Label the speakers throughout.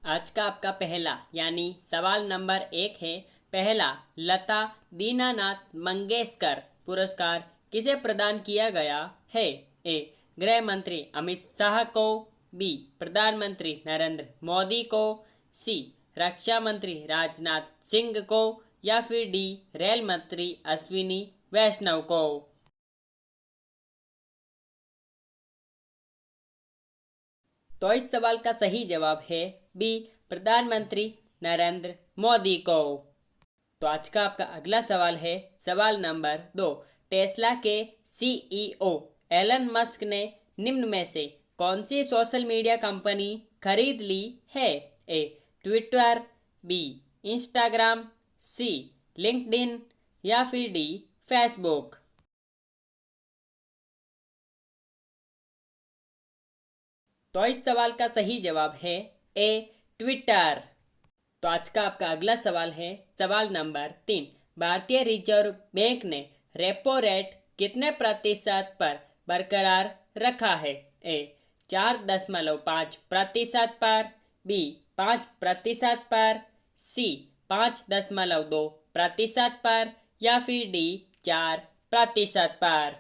Speaker 1: आज का आपका पहला यानी सवाल नंबर 1 है। पहला, लता दीनानाथ मंगेशकर पुरस्कार किसे प्रदान किया गया है? ए. गृह मंत्री अमित शाह को, बी. प्रधानमंत्री नरेंद्र मोदी को, सी. रक्षा मंत्री राजनाथ सिंह को, या फिर डी. रेल मंत्री अश्विनी वैष्णव को। तो इस सवाल का सही जवाब है बी. प्रधानमंत्री नरेंद्र मोदी को। तो आज का आपका अगला सवाल है सवाल नंबर 2। टेस्ला के सीईओ एलन मस्क ने निम्न में से कौन सी सोशल मीडिया कंपनी खरीद ली है? A. Twitter, B. Instagram, C. LinkedIn, या फिर डी. फेसबुक। तो इस सवाल का सही जवाब है ए. ट्विटर। तो आज का आपका अगला सवाल है सवाल नंबर 3। भारतीय रिजर्व बैंक ने रेपो रेट कितने प्रतिशत पर बरकरार रखा है? ए. 4.5% पर, बी. 5% पर, सी. 5.2% पर, या फिर डी. 4% पर।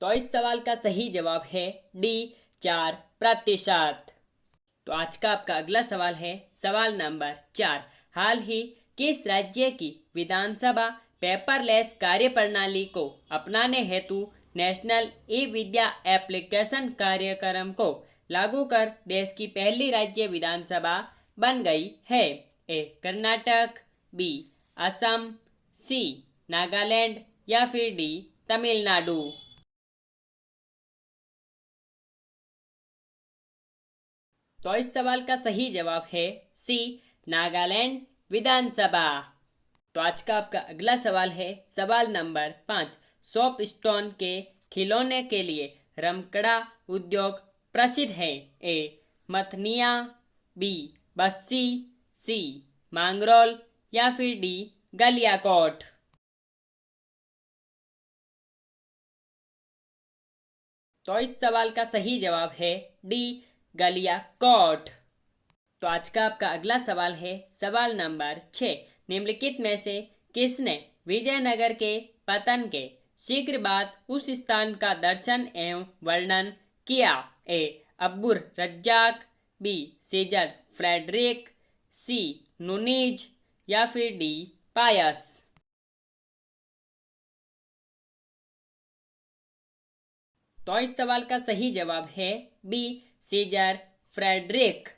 Speaker 1: तो इस सवाल का सही जवाब है डी. 4%। तो आज का आपका अगला सवाल है सवाल नंबर 4। हाल ही किस राज्य की विधानसभा पेपरलेस कार्यप्रणाली को अपनाने हेतु नेशनल ई विद्या एप्लीकेशन कार्यक्रम को लागू कर देश की पहली राज्य विधानसभा बन गई है? ए. कर्नाटक, बी. असम, सी. नागालैंड, या फिर डी. तमिलनाडु। तो इस सवाल का सही जवाब है सी. नागालैंड विधानसभा। तो आज का आपका अगला सवाल है सवाल नंबर 5। सोप स्टोन के खिलौने के लिए रमकड़ा उद्योग प्रसिद्ध है? ए. मथनिया, बी. बस्सी, सी. मांगरोल, या फिर डी. गलियाकोट। तो इस सवाल का सही जवाब है डी. गलियाकोट। तो आज का आपका अगला सवाल है सवाल नंबर 6। निम्नलिखित में से किसने विजयनगर के पतन के शीघ्र बाद उस स्थान का दर्शन एवं वर्णन किया? ए. अब्बुर रज्जाक, बी. सीजर फ्रेडरिक, सी. नुनीज, या फिर डी. पायस। तो इस सवाल का सही जवाब है बी. Scissor Frederick.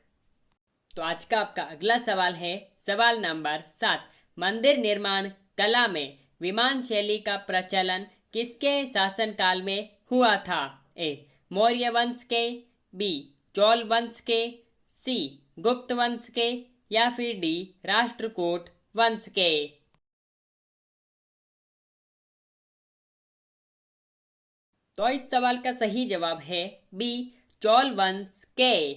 Speaker 1: तो आज का आपका अगला सवाल है सवाल नंबर 7। मंदिर निर्माण कला में विमान शैली का प्रचलन किसके शासनकाल में हुआ था? ए. मौर्य वंश के, बी. चोल वंश के, सी. गुप्त वंश के, या फिर डी. राष्ट्रकूट वंश के। तो इस सवाल का सही जवाब है बी. चोल वंश के।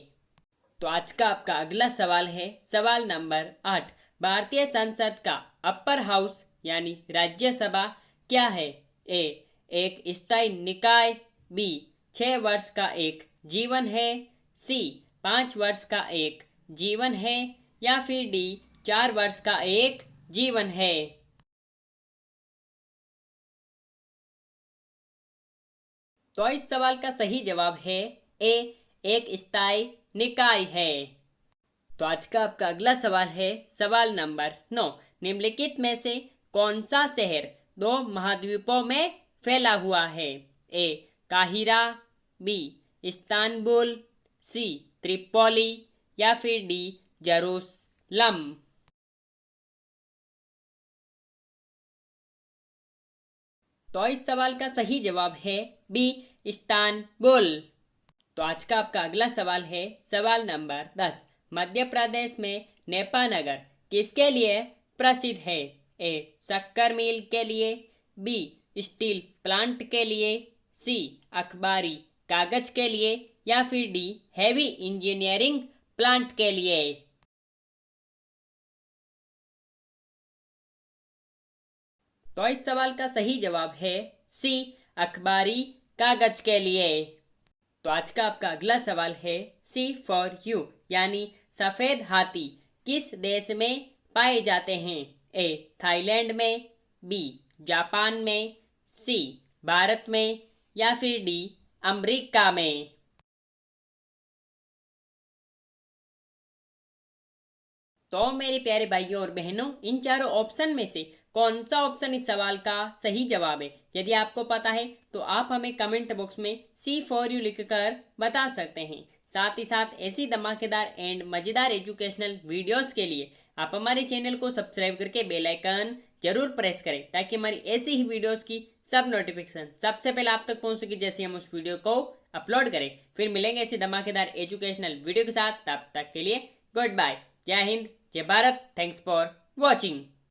Speaker 1: तो आज का आपका अगला सवाल है सवाल नंबर 8। भारतीय संसद का अपर हाउस यानी राज्यसभा क्या है? ए. एक स्थायी निकाय, बी. 6 वर्ष का एक जीवन है, सी. 5 वर्ष का एक जीवन है, या फिर डी. 4 वर्ष का एक जीवन है। तो इस सवाल का सही जवाब है ए. एक स्थायी निकाय है। तो आज का आपका अगला सवाल है सवाल नंबर 9। निम्नलिखित में से कौन सा शहर 2 महाद्वीपों में फैला हुआ है? ए. काहिरा, बी. Istanbul, C. त्रिपोली, या फिर डी. जेरूसलम। तो इस सवाल का सही जवाब है बी. इस्तांबुल। तो आज का आपका अगला सवाल है सवाल नंबर 10। मध्य प्रदेश में नेपानगर किसके लिए प्रसिद्ध है? ए. शक्कर मिल के लिए, बी. स्टील प्लांट के लिए, सी. अखबारी कागज के लिए, या फिर डी. हैवी इंजीनियरिंग प्लांट के लिए। तो इस सवाल का सही जवाब है सी. अखबारी कागज के लिए। तो आज का आपका अगला सवाल है सी फॉर यू यानी सफेद हाथी किस देश में पाए जाते हैं? ए थाईलैंड में, बी जापान में, सी भारत में या फिर डी अमेरिका में। तो मेरे प्यारे भाइयों और बहनों, इन चारों ऑप्शन में से कौन सा ऑप्शन इस सवाल का सही जवाब है? यदि आपको पता है तो आप हमें कमेंट बॉक्स में सी फॉर यू लिखकर बता सकते हैं। साथ ही साथ ऐसी धमाकेदार एंड मजेदार एजुकेशनल वीडियोस के लिए आप हमारे चैनल को सब्सक्राइब करके बेल आइकन जरूर प्रेस करें ताकि हमारी ऐसी ही वीडियोस की सब नोटिफिकेशन सबसे पहले आप तक पहुंच सके जैसे हम उस वीडियो को अपलोड करें। फिर मिलेंगे ऐसी धमाकेदार एजुकेशनल वीडियो के साथ, तब तक के लिए गुड बाय। जय हिंद, जय भारत। Thanks for watching.